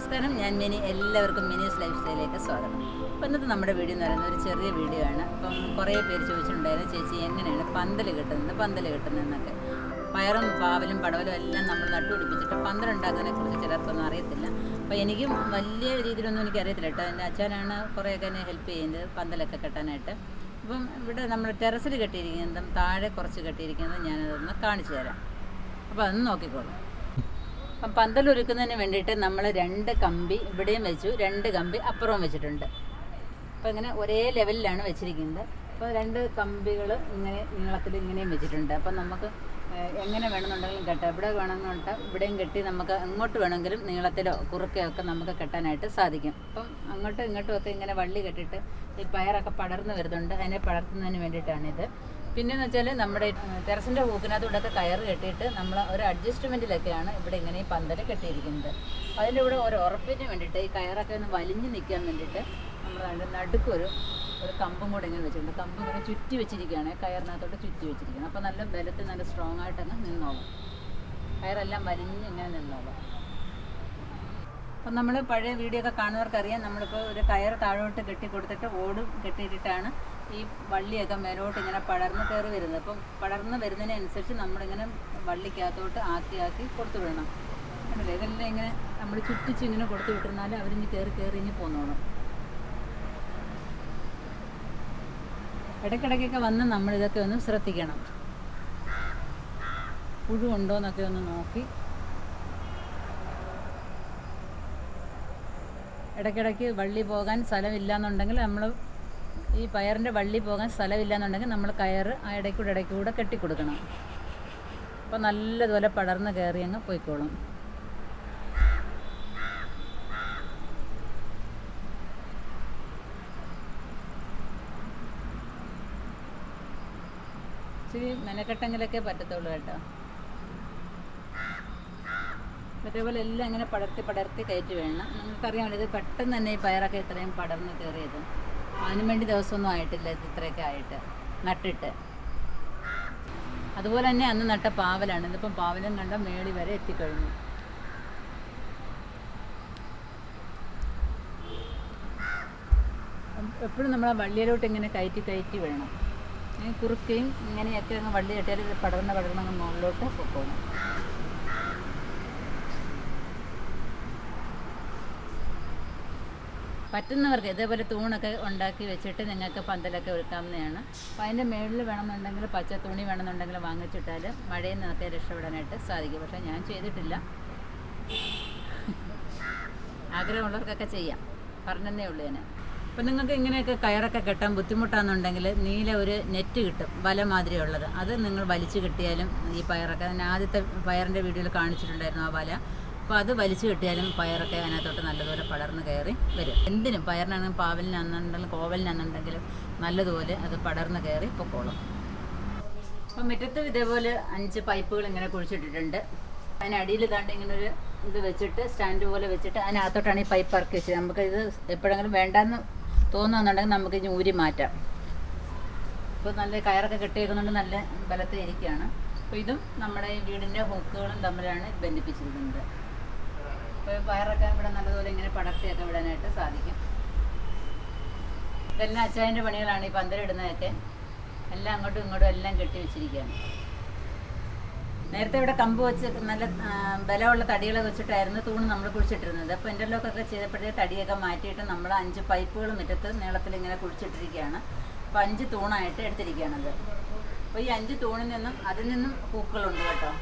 നമസ്കാരം, ഞാൻ മിനി. എല്ലാവർക്കും മിനീസ് ലൈഫ് സ്റ്റൈലിലേക്ക് സ്വാഗതം. അപ്പോൾ ഇന്നത്തെ നമ്മുടെ വീഡിയോ എന്ന് പറയുന്നത് ഒരു ചെറിയ വീഡിയോ ആണ്. അപ്പം കുറേ പേര് ചോദിച്ചിട്ടുണ്ടായിരുന്നു, ചേച്ചി എങ്ങനെയാണ് പന്തൽ കിട്ടുന്നതെന്നൊക്കെ. പയറും പാവലും പടവലും എല്ലാം നമ്മൾ നട്ടുപിടിപ്പിച്ചിട്ട് പന്തലുണ്ടാക്കുന്നതിനെ കുറിച്ച് ചിലർക്കൊന്നും അറിയത്തില്ല. അപ്പോൾ എനിക്കും വലിയ രീതിയിലൊന്നും എനിക്കറിയത്തില്ല കേട്ടോ. എൻ്റെ അച്ഛനാണ് കുറേയൊക്കെ എന്നെ ഹെൽപ്പ് ചെയ്യുന്നത് പന്തലൊക്കെ കെട്ടാനായിട്ട്. അപ്പം ഇവിടെ നമ്മൾ ടെറസിൽ കെട്ടിയിരിക്കുന്നതും താഴെ കുറച്ച് കെട്ടിയിരിക്കുന്നതും ഞാനതൊന്ന് കാണിച്ചു തരാം. അപ്പോൾ അതൊന്ന് നോക്കിക്കോളൂ. അപ്പം പന്തലൊരുക്കുന്നതിന് വേണ്ടിയിട്ട് നമ്മൾ 2 കമ്പി ഇവിടെയും വെച്ചു, 2 കമ്പി അപ്പുറവും വെച്ചിട്ടുണ്ട്. അപ്പോൾ ഇങ്ങനെ ഒരേ ലെവലിലാണ് വെച്ചിരിക്കുന്നത്. അപ്പോൾ 2 കമ്പികൾ ഇങ്ങനെ നീളത്തിൽ ഇങ്ങനെയും വെച്ചിട്ടുണ്ട്. അപ്പം നമുക്ക് എങ്ങനെ വേണമെന്നുണ്ടെങ്കിലും കെട്ടാം. ഇവിടെ വേണമെന്നുണ്ടെങ്കിൽ ഇവിടെയും കെട്ടി നമുക്ക് അങ്ങോട്ട് വേണമെങ്കിലും നീളത്തിലോ കുറുക്കയോ ഒക്കെ നമുക്ക് കെട്ടാനായിട്ട് സാധിക്കും. അപ്പം അങ്ങോട്ടും ഇങ്ങോട്ടും ഒക്കെ ഇങ്ങനെ വള്ളി കെട്ടിയിട്ട് ഈ പയറൊക്കെ പടർന്ന് വരുന്നുണ്ട്. അതിനെ പടർത്തുന്നതിന് വേണ്ടിയിട്ടാണിത്. പിന്നെയെന്ന് വെച്ചാൽ നമ്മുടെ ടെറസിൻ്റെ ഹൂക്കിനകത്തൂടെയൊക്കെ കയറ് കെട്ടിയിട്ട് നമ്മൾ ഒരു അഡ്ജസ്റ്റ്മെൻറ്റിലൊക്കെയാണ് ഇവിടെ ഇങ്ങനെ ഈ പന്തൽ കെട്ടിയിരിക്കുന്നത്. അതിൻ്റെ ഇവിടെ ഒരു ഉറപ്പിന് വേണ്ടിയിട്ട് ഈ കയറൊക്കെ ഒന്ന് വലിഞ്ഞ് നിൽക്കാൻ വേണ്ടിയിട്ട് നമ്മൾ നടുക്കൊരു കമ്പും കൂടെ ഇങ്ങനെ വെച്ചിട്ടുണ്ട്. കമ്പ് ഇങ്ങനെ ചുറ്റി വെച്ചിരിക്കുകയാണ്, കയറിനകത്തോട്ട് ചുറ്റി വെച്ചിരിക്കുന്നത്. അപ്പോൾ നല്ല ബലത്തിൽ നല്ല സ്ട്രോങ് ആയിട്ടങ്ങ് നിന്നോളും, കയറെല്ലാം വലിഞ്ഞ് ഇങ്ങനെ നിന്നോളും. അപ്പം നമ്മൾ പഴയ വീഡിയോ ഒക്കെ കാണുന്നവർക്കറിയാം, നമ്മളിപ്പോൾ ഒരു കയർ താഴോട്ട് കെട്ടി കൊടുത്തിട്ട് ഓടും കെട്ടിയിട്ടിട്ടാണ് ഈ വള്ളിയൊക്കെ മേലോട്ട് ഇങ്ങനെ പടർന്ന് കയറി വരുന്നത്. അപ്പം പടർന്ന് വരുന്നതിനനുസരിച്ച് നമ്മളിങ്ങനെ വള്ളിക്കകത്തോട്ട് ആക്കി കൊടുത്തു വിടണം. കണ്ടില്ലേ, ഇതെല്ലാം ഇങ്ങനെ നമ്മൾ ചുറ്റിച്ച് ഇങ്ങനെ കൊടുത്തു വിട്ടിരുന്നാൽ അവരിഞ്ഞ് കയറി ഇനി പോന്നോളും. ഇടയ്ക്കിടയ്ക്കൊക്കെ വന്ന് നമ്മളിതൊക്കെ ഒന്ന് ശ്രദ്ധിക്കണം. പുഴു ഉണ്ടോയെന്നൊക്കെ ഒന്ന് നോക്കി ഇടയ്ക്കിടയ്ക്ക് വള്ളി പോകാൻ സ്ഥലമില്ലയെന്നുണ്ടെങ്കിൽ നമ്മൾ ഈ പയറിൻ്റെ വള്ളി പോകാൻ സ്ഥലമില്ലയെന്നുണ്ടെങ്കിൽ നമ്മൾ കയറ് ആ ഇടയ്ക്കൂടെ കെട്ടിക്കൊടുക്കണം. അപ്പോൾ നല്ലതുപോലെ പടർന്ന് കയറി അങ്ങ് പോയിക്കോളും. ഇച്ചിരി മെനക്കെട്ടെങ്കിലൊക്കെ പറ്റത്തുള്ളൂ കേട്ടോ. അതേപോലെ എല്ലാം ഇങ്ങനെ പടർത്തി കയറ്റി വേണം. നിങ്ങൾക്കറിയാമല്ലോ, ഇത് പെട്ടെന്ന് തന്നെ ഈ പയറൊക്കെ ഇത്രയും പടർന്ന് കയറിയത്. അതിനു വേണ്ടി ദിവസമൊന്നും ആയിട്ടില്ല, ഇത് ഇത്രയൊക്കെ ആയിട്ട് നട്ടിട്ട്. അതുപോലെ തന്നെ അന്ന് നട്ട പാവലാണ്. ഇതിപ്പം പാവലും കണ്ട മേളി വരെ എത്തിക്കഴിഞ്ഞു. എപ്പോഴും നമ്മൾ ആ വള്ളിയിലോട്ട് ഇങ്ങനെ കയറ്റി വേണം. കുറുക്കയും ഇങ്ങനെയൊക്കെ അങ്ങ് വള്ളി കെട്ടിയാൽ ഇത് പടർന്ന് അങ്ങ് മുകളിലോട്ട് പോകണം. പറ്റുന്നവർക്ക് ഇതേപോലെ തൂണൊക്കെ ഉണ്ടാക്കി വെച്ചിട്ട് നിങ്ങൾക്ക് പന്തലൊക്കെ ഒരുക്കാവുന്നതാണ്. അപ്പോൾ അതിൻ്റെ മുകളിൽ വേണമെന്നുണ്ടെങ്കിൽ പച്ച തുണി വേണമെന്നുണ്ടെങ്കിൽ വാങ്ങിച്ചിട്ടാൽ മഴയിൽ നിന്നൊക്കെ രക്ഷപ്പെടാനായിട്ട് സാധിക്കും. പക്ഷേ ഞാൻ ചെയ്തിട്ടില്ല. ആഗ്രഹമുള്ളവർക്കൊക്കെ ചെയ്യാം, പറഞ്ഞതേ ഉള്ളൂ ഞാൻ. അപ്പോൾ നിങ്ങൾക്ക് ഇങ്ങനെയൊക്കെ കയറൊക്കെ കെട്ടാൻ ബുദ്ധിമുട്ടാണെന്നുണ്ടെങ്കിൽ നീല ഒരു നെറ്റ് കിട്ടും, വല മാതിരി ഉള്ളത്. അത് നിങ്ങൾ വലിച്ചു കെട്ടിയാലും ഈ പയറൊക്കെ, ഞാൻ ആദ്യത്തെ പയറിൻ്റെ വീഡിയോയിൽ കാണിച്ചിട്ടുണ്ടായിരുന്നു ആ വല. അപ്പോൾ അത് വലിച്ചു കിട്ടിയാലും പയറൊക്കെ അതിനകത്തോട്ട് നല്ലതുപോലെ പടർന്ന് കയറി വരും. എന്തിനും, പയറിനാണെങ്കിലും പാവലിനാണെന്നുണ്ടെങ്കിലും കോവലിനാണെന്നുണ്ടെങ്കിലും നല്ലതുപോലെ അത് പടർന്ന് കയറി പൊക്കോളും. അപ്പം മുറ്റത്ത് ഇതേപോലെ 5 പൈപ്പുകൾ ഇങ്ങനെ കുഴിച്ചിട്ടിട്ടുണ്ട്. അതിനടിയിൽ താണ്ട് ഇങ്ങനെ ഒരു ഇത് വെച്ചിട്ട് സ്റ്റാൻഡ് പോലെ വെച്ചിട്ട് അതിനകത്തോട്ടാണ് ഈ പൈപ്പ് ഇറക്കി വെച്ചത്. നമുക്കിത് എപ്പോഴെങ്കിലും വേണ്ടെന്ന് തോന്നുന്നുണ്ടെങ്കിൽ നമുക്ക് ഇനി ഊരി മാറ്റാം. ഇപ്പോൾ നല്ല കയറൊക്കെ കെട്ടിയേക്കുന്നുണ്ട്, നല്ല ബലത്തിൽ ഇരിക്കുകയാണ്. അപ്പോൾ ഇതും നമ്മുടെ ഈ വീടിൻ്റെ ഹുക്കുകളും തമ്മിലാണ് ബന്ധിപ്പിച്ചിരിക്കുന്നത്. അപ്പോൾ പയറൊക്കെ ഇവിടെ നല്ലതുപോലെ ഇങ്ങനെ പടർത്തിയൊക്കെ വിടാനായിട്ട് സാധിക്കും. ഇതെല്ലാം അച്ചായൻ്റെ പണികളാണ്. ഈ പന്തലിടുന്നതൊക്കെ എല്ലാം അങ്ങോട്ടും ഇങ്ങോട്ടും എല്ലാം കെട്ടി വെച്ചിരിക്കുകയാണ്. നേരത്തെ ഇവിടെ കമ്പ് വെച്ച് നല്ല ബലമുള്ള തടികളെ വെച്ചിട്ടായിരുന്നു തൂണ് നമ്മൾ കുഴിച്ചിട്ടിരുന്നത്. അപ്പോൾ ഇൻ്റർലോക്കൊക്കെ ചെയ്തപ്പോഴേ തടിയൊക്കെ മാറ്റിയിട്ട് നമ്മൾ 5 പൈപ്പുകൾ മുറ്റത്ത് നീളത്തിൽ ഇങ്ങനെ കുഴിച്ചിട്ടിരിക്കുകയാണ്. അപ്പോൾ 5 തൂണായിട്ട് എടുത്തിരിക്കുകയാണത്. അപ്പോൾ ഈ 5 തൂണിൽ നിന്നും അതിൽ നിന്നും പൂക്കളുണ്ട് കേട്ടോ.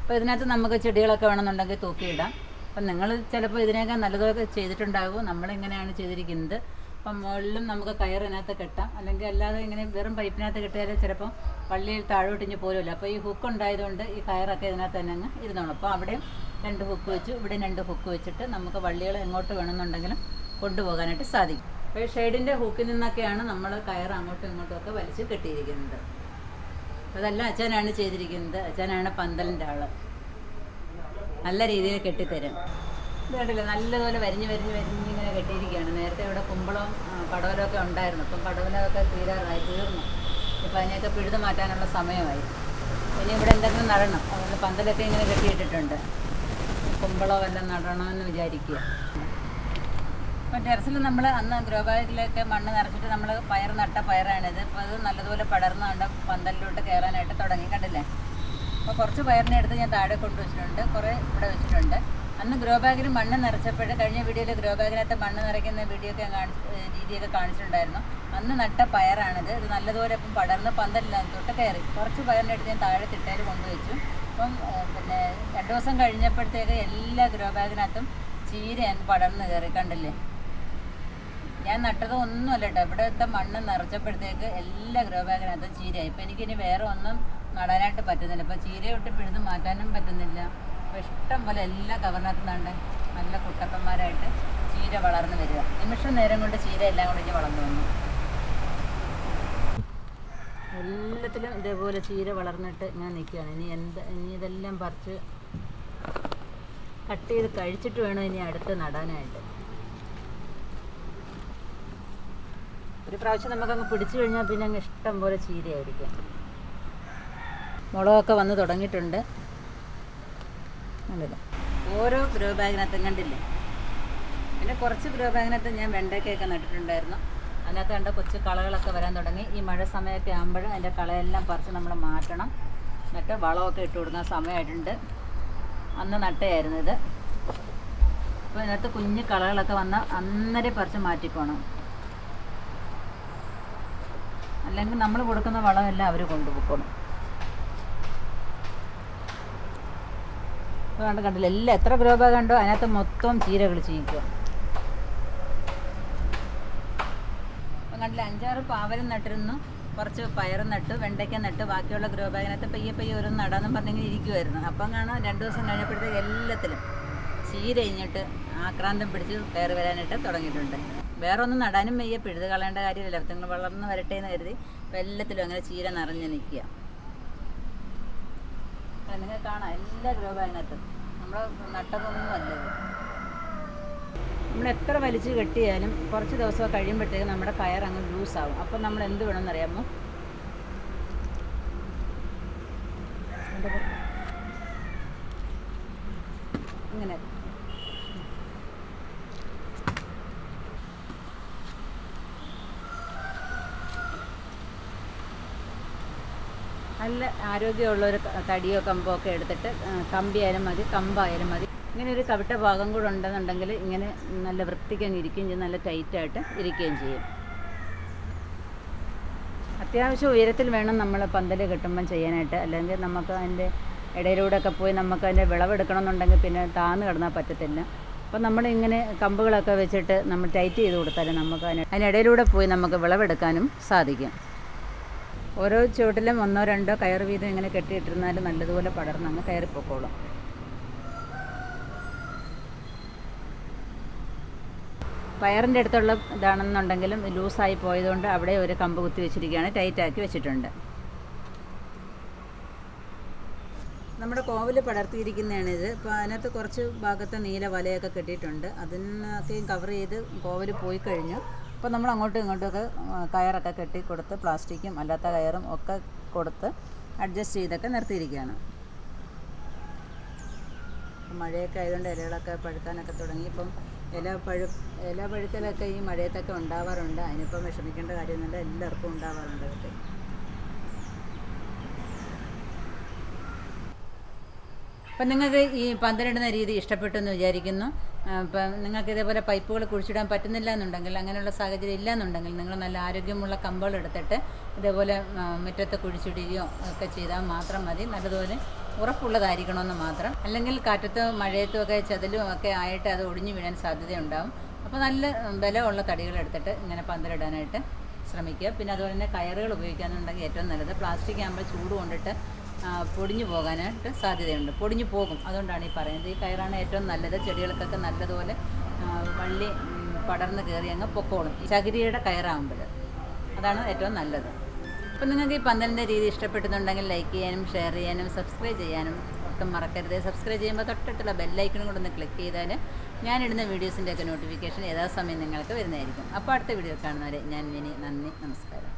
അപ്പോൾ ഇതിനകത്ത് നമുക്ക് ചെടികളൊക്കെ വേണമെന്നുണ്ടെങ്കിൽ തൂക്കിയിടാം. അപ്പം നിങ്ങൾ ചിലപ്പോൾ ഇതിനേക്കാൾ നല്ലതൊക്കെ ചെയ്തിട്ടുണ്ടാകും. നമ്മളിങ്ങനെയാണ് ചെയ്തിരിക്കുന്നത്. അപ്പം മുകളിലും നമുക്ക് കയറിനകത്ത് കെട്ടാം, അല്ലെങ്കിൽ അല്ലാതെ ഇങ്ങനെ വെറും പൈപ്പിനകത്ത് കെട്ടിയാൽ ചിലപ്പോൾ വള്ളിയിൽ താഴോട്ടിഞ്ഞ് പോലുമില്ല. അപ്പോൾ ഈ ഹുക്ക് ഉണ്ടായതുകൊണ്ട് ഈ കയറൊക്കെ ഇതിനകത്ത് തന്നെ അങ്ങ് ഇരുന്നോളും. അപ്പോൾ അവിടെയും 2 ഹുക്ക് വെച്ചു, ഇവിടെയും 2 ഹുക്ക് വെച്ചിട്ട് നമുക്ക് വള്ളികൾ എങ്ങോട്ട് വേണമെന്നുണ്ടെങ്കിലും കൊണ്ടുപോകാനായിട്ട് സാധിക്കും. അപ്പോൾ ഈ ഷെയ്ഡിൻ്റെ ഹുക്കിൽ നിന്നൊക്കെയാണ് നമ്മൾ കയർ അങ്ങോട്ടും ഇങ്ങോട്ടും ഒക്കെ വലിച്ച് കെട്ടിയിരിക്കുന്നത്. അതെല്ലാം അച്ഛനാണ് ചെയ്തിരിക്കുന്നത്. അച്ഛനാണ് പന്തലിൻ്റെ ആൾ. നല്ല രീതിയിൽ കെട്ടിത്തരും. ഇത് കണ്ടില്ലേ, നല്ലതുപോലെ വരിഞ്ഞ് ഇങ്ങനെ കെട്ടിയിരിക്കുകയാണ്. നേരത്തെ ഇവിടെ കുമ്പളവും പടവലമൊക്കെ ഉണ്ടായിരുന്നു. അപ്പം പടവലമൊക്കെ തീർന്നു. ഇപ്പോൾ അതിനെയൊക്കെ പിഴുത് മാറ്റാനുള്ള സമയമായി. ഇനി ഇവിടെ എന്തെങ്കിലും നടണം. അതുകൊണ്ട് പന്തലൊക്കെ ഇങ്ങനെ കെട്ടിയിട്ടിട്ടുണ്ട്. കുമ്പളോ വല്ലതും നടണമെന്ന് വിചാരിക്കുക. ഇപ്പം ടെറസിൽ നമ്മൾ അന്ന് ഗ്രോ ബാഗിലൊക്കെ മണ്ണ് നിറച്ചിട്ട് നമ്മൾ പയർ നട്ട പയറാണിത്. ഇപ്പോൾ അത് നല്ലതുപോലെ പടർന്നുകൊണ്ട് പന്തലിലോട്ട് കയറാനായിട്ട് തുടങ്ങി, കണ്ടില്ലേ? അപ്പോൾ കുറച്ച് പയറിനെ എടുത്ത് ഞാൻ താഴെ കൊണ്ടുവച്ചിട്ടുണ്ട്, കുറേ ഇവിടെ വെച്ചിട്ടുണ്ട്. അന്ന് ഗ്രോ ബാഗിൽ മണ്ണ് നിറച്ചപ്പോൾ കഴിഞ്ഞ വീഡിയോയിൽ ഗ്രോ ബാഗിനകത്ത് മണ്ണ് നിറയ്ക്കുന്ന രീതിയൊക്കെ കാണിച്ചിട്ടുണ്ടായിരുന്നു. അന്ന് നട്ട പയറാണിത്. ഇത് നല്ലതുപോലെ ഇപ്പം പടർന്ന് പന്തലിനകത്തോട്ട് കയറി. കുറച്ച് പയറിനെ എടുത്ത് ഞാൻ താഴെ തിട്ടയിൽ കൊണ്ടുവച്ചു. അപ്പം പിന്നെ 2 ദിവസം കഴിഞ്ഞപ്പോഴത്തേക്ക് എല്ലാ ഗ്രോ ബാഗിനകത്തും ചീര അങ്ങ് പടർന്ന് കയറി, കണ്ടില്ലേ? ഞാൻ നട്ടത് ഒന്നുമല്ല കേട്ടോ, ഇവിടുത്തെ മണ്ണ് നിറച്ചപ്പോഴത്തേക്ക് എല്ലാ ഗ്രോ ബാഗിനകത്തും ചീരയായി. ഇപ്പം എനിക്കിനി വേറെ ഒന്നും നടാനായിട്ട് പറ്റുന്നില്ല. ഇപ്പോൾ ചീര വിട്ട് പിഴുത് മാറ്റാനും പറ്റുന്നില്ല. അപ്പോൾ ഇഷ്ടം പോലെ എല്ലാ കവറിനകത്തും നിന്നുണ്ട് നല്ല കുട്ടപ്പന്മാരായിട്ട് ചീര വളർന്നു വരിക. നിമിഷം നേരം കൊണ്ട് ചീര എല്ലാം കൂടി ഇനി വളർന്നു വന്നു. എല്ലാത്തിലും ഇതേപോലെ ചീര വളർന്നിട്ട് ഞാൻ നിൽക്കുകയാണ്. ഇനി ഇതെല്ലാം പറിച്ച് കട്ട് ചെയ്ത് കഴിച്ചിട്ട് വേണം ഇനി അടുത്ത് നടാനായിട്ട്. ഒരു പ്രാവശ്യം നമുക്കങ്ങ് പിടിച്ചു കഴിഞ്ഞാൽ പിന്നെ അങ്ങ് ഇഷ്ടം പോലെ ചീരയായിരിക്കും. മുളകൊക്കെ വന്ന് തുടങ്ങിയിട്ടുണ്ട്. കണ്ടില്ല, ഓരോ ഗ്രോ ബാഗിനകത്തും കണ്ടില്ലേ. പിന്നെ കുറച്ച് ഗ്രോ ബാഗിനകത്ത് ഞാൻ വെണ്ടയ്ക്കൊക്കെ നട്ടിട്ടുണ്ടായിരുന്നു. അതിനകത്ത് കണ്ട കൊച്ചു കളകളൊക്കെ വരാൻ തുടങ്ങി. ഈ മഴ സമയമൊക്കെ ആകുമ്പോൾ അതിൻ്റെ കളയെല്ലാം പറിച്ച് നമ്മൾ മാറ്റണം. എന്നിട്ട് വളമൊക്കെ ഇട്ട് കൊടുക്കാൻ സമയമായിട്ടുണ്ട്. അന്ന് നട്ടയായിരുന്നു ഇത്. അപ്പോൾ ഇതിനകത്ത് കുഞ്ഞു കളകളൊക്കെ വന്നാൽ അന്നേരം പറിച്ച് മാറ്റിക്കോണം, അല്ലെങ്കിൽ നമ്മൾ കൊടുക്കുന്ന വളമെല്ലാം അവർ കൊണ്ടുപോയിക്കോളും. അപ്പോൾ കണ്ടില്ല, എല്ലാം എത്ര ഗ്രോ ബാഗ് കണ്ടോ അതിനകത്ത് മൊത്തം ചീരകൾ ചീക്കുക. അപ്പം കണ്ടില്ല, 5-6 പാവലും നട്ടിരുന്നു, കുറച്ച് പയറും നട്ടു, വെണ്ടയ്ക്ക നട്ട്, ബാക്കിയുള്ള ഗ്രോ ബാഗിനകത്ത് പയ്യെ ഒരു നടാന്നും പറഞ്ഞെങ്കിൽ ഇരിക്കുമായിരുന്നു. അപ്പം കാണാൻ 2 ദിവസം കഴിഞ്ഞപ്പോഴത്തേക്ക് എല്ലാത്തിലും ചീര കഴിഞ്ഞിട്ട് ആക്രാന്തം പിടിച്ച് കയറി വരാനായിട്ട് തുടങ്ങിയിട്ടുണ്ട്. വേറെ ഒന്നും നടാനും വയ്യ, പിഴുത് കളയേണ്ട കാര്യമില്ല, നിങ്ങൾ വളർന്ന് വരട്ടെ എന്ന് കരുതി. അപ്പം എല്ലാത്തിലും അങ്ങനെ ചീര നിറഞ്ഞ് നിൽക്കുക. നിങ്ങൾ കാണാം എല്ലാ ഗ്രോ ബാഗിനകത്തും നമ്മൾ നട്ടതൊന്നും അല്ലത്. നമ്മൾ എത്ര വലിച്ച് കെട്ടിയാലും കുറച്ച് ദിവസം കഴിയുമ്പോഴത്തേക്ക് നമ്മുടെ കയർ അങ്ങ് ലൂസാവും. അപ്പം നമ്മൾ എന്ത് വേണമെന്നറിയാമോ, ഇങ്ങനെ നല്ല ആരോഗ്യമുള്ളൊരു തടിയോ കമ്പോ ഒക്കെ എടുത്തിട്ട്, കമ്പിയായാലും മതി, കമ്പായാലും മതി, ഇങ്ങനെ ഒരു കവിട്ട ഭാഗം കൂടെ ഉണ്ടെന്നുണ്ടെങ്കിൽ ഇങ്ങനെ നല്ല വൃത്തിക്ക് അങ്ങ് ഇരിക്കുകയും ചെയ്യും, നല്ല ടൈറ്റായിട്ട് ഇരിക്കുകയും ചെയ്യും. അത്യാവശ്യം ഉയരത്തിൽ വേണം നമ്മൾ പന്തൽ കെട്ടുമ്പം ചെയ്യാനായിട്ട്, അല്ലെങ്കിൽ നമുക്ക് അതിൻ്റെ ഇടയിലൂടെ ഒക്കെ പോയി നമുക്ക് അതിൻ്റെ വിളവെടുക്കണമെന്നുണ്ടെങ്കിൽ പിന്നെ താന്ന് കിടന്നാൽ പറ്റത്തില്ല. അപ്പം നമ്മളിങ്ങനെ കമ്പുകളൊക്കെ വെച്ചിട്ട് നമ്മൾ ടൈറ്റ് ചെയ്ത് കൊടുത്താൽ നമുക്ക് അതിനിടയിലൂടെ പോയി നമുക്ക് വിളവെടുക്കാനും സാധിക്കും. ഓരോ ചുവട്ടിലും 1-2 കയർ വീതം ഇങ്ങനെ കെട്ടിയിട്ടിരുന്നാൽ നല്ലതുപോലെ പടർന്ന് അങ്ങ് കയറിപ്പോക്കോളും. പയറിൻ്റെ അടുത്തുള്ള ഇതാണെന്നുണ്ടെങ്കിലും ലൂസായി പോയതുകൊണ്ട് അവിടെ ഒരു കമ്പ് കുത്തി വെച്ചിരിക്കുകയാണ്, ടൈറ്റാക്കി വെച്ചിട്ടുണ്ട്. നമ്മുടെ കോവൽ പടർത്തിയിരിക്കുന്നതാണിത്. അപ്പോൾ അതിനകത്ത് കുറച്ച് ഭാഗത്ത് നീല വലയൊക്കെ കെട്ടിയിട്ടുണ്ട്. അതിനൊക്കെയും കവർ ചെയ്ത് കോവൽ പോയി കഴിഞ്ഞു. അപ്പോൾ നമ്മൾ അങ്ങോട്ടും ഇങ്ങോട്ടുമൊക്കെ കയറൊക്കെ കെട്ടി കൊടുത്ത്, പ്ലാസ്റ്റിക്കും അല്ലാത്ത കയറും ഒക്കെ കൊടുത്ത് അഡ്ജസ്റ്റ് ചെയ്തൊക്കെ നിർത്തിയിരിക്കുകയാണ്. മഴയൊക്കെ ആയതുകൊണ്ട് ഇലകളൊക്കെ പഴുക്കാനൊക്കെ തുടങ്ങി. ഇപ്പം ഇല പഴുക്കലൊക്കെ ഈ മഴയത്തൊക്കെ ഉണ്ടാവാറുണ്ട്. അതിനിപ്പം വിഷമിക്കേണ്ട കാര്യമൊന്നുമില്ല, എല്ലാവർക്കും ഉണ്ടാവാറുണ്ട് അതൊക്കെ. അപ്പം നിങ്ങൾക്ക് ഈ പന്തലിടുന്ന രീതി ഇഷ്ടപ്പെട്ടു എന്ന് വിചാരിക്കുന്നു. അപ്പം നിങ്ങൾക്ക് ഇതേപോലെ പൈപ്പുകൾ കുഴിച്ചിടാൻ പറ്റുന്നില്ല എന്നുണ്ടെങ്കിൽ, അങ്ങനെയുള്ള സാഹചര്യം ഇല്ല എന്നുണ്ടെങ്കിൽ, നിങ്ങൾ നല്ല ആരോഗ്യമുള്ള കമ്പുകൾ എടുത്തിട്ട് ഇതേപോലെ മുറ്റത്ത് കുഴിച്ചിടുകയോ ഒക്കെ ചെയ്താൽ മാത്രം മതി. നല്ലതുപോലെ ഉറപ്പുള്ളതായിരിക്കണമെന്ന് മാത്രം. അല്ലെങ്കിൽ കാറ്റത്തോ മഴയത്തോ ഒക്കെ ചതലും ഒക്കെ ആയിട്ട് അത് ഒടിഞ്ഞു വീഴാൻ സാധ്യതയുണ്ടാവും. അപ്പോൾ നല്ല ബലമുള്ള തടികൾ എടുത്തിട്ട് ഇങ്ങനെ പന്തലിടാനായിട്ട് ശ്രമിക്കുക. പിന്നെ അതുപോലെ തന്നെ കയറുകൾ ഉപയോഗിക്കാനുണ്ടെങ്കിൽ ഏറ്റവും നല്ലത്. പ്ലാസ്റ്റിക് ആകുമ്പോൾ ചൂട് കൊണ്ടിട്ട് പൊടിഞ്ഞു പോകാനായിട്ട് സാധ്യതയുണ്ട്, പൊടിഞ്ഞു പോകും. അതുകൊണ്ടാണ് ഈ പറയുന്നത്. ഈ കയറാണ് ഏറ്റവും നല്ലത്. ചെടികൾക്കൊക്കെ നല്ലതുപോലെ വള്ളി പടർന്ന് കയറി അങ്ങ് പൊക്കോളും, ചകിരിയുടെ കയറാകുമ്പോൾ. അതാണ് ഏറ്റവും നല്ലത്. അപ്പം നിങ്ങൾക്ക് ഈ പന്തലിൻ്റെ രീതി ഇഷ്ടപ്പെടുന്നുണ്ടെങ്കിൽ ലൈക്ക് ചെയ്യാനും ഷെയർ ചെയ്യാനും സബ്സ്ക്രൈബ് ചെയ്യാനും ഒട്ടും മറക്കരുത്. സബ്സ്ക്രൈബ് ചെയ്യുമ്പോൾ തൊട്ടിട്ടുള്ള ബെല്ലൈക്കണും കൂടെ ഒന്ന് ക്ലിക്ക് ചെയ്താൽ ഞാനിടുന്ന വീഡിയോസിൻ്റെയൊക്കെ നോട്ടിഫിക്കേഷൻ യഥാസമയം നിങ്ങൾക്ക് വരുന്നതായിരിക്കും. അപ്പോൾ അടുത്ത വീഡിയോ കാണുന്നവരെ ഞാൻ വിനി, നന്ദി, നമസ്കാരം.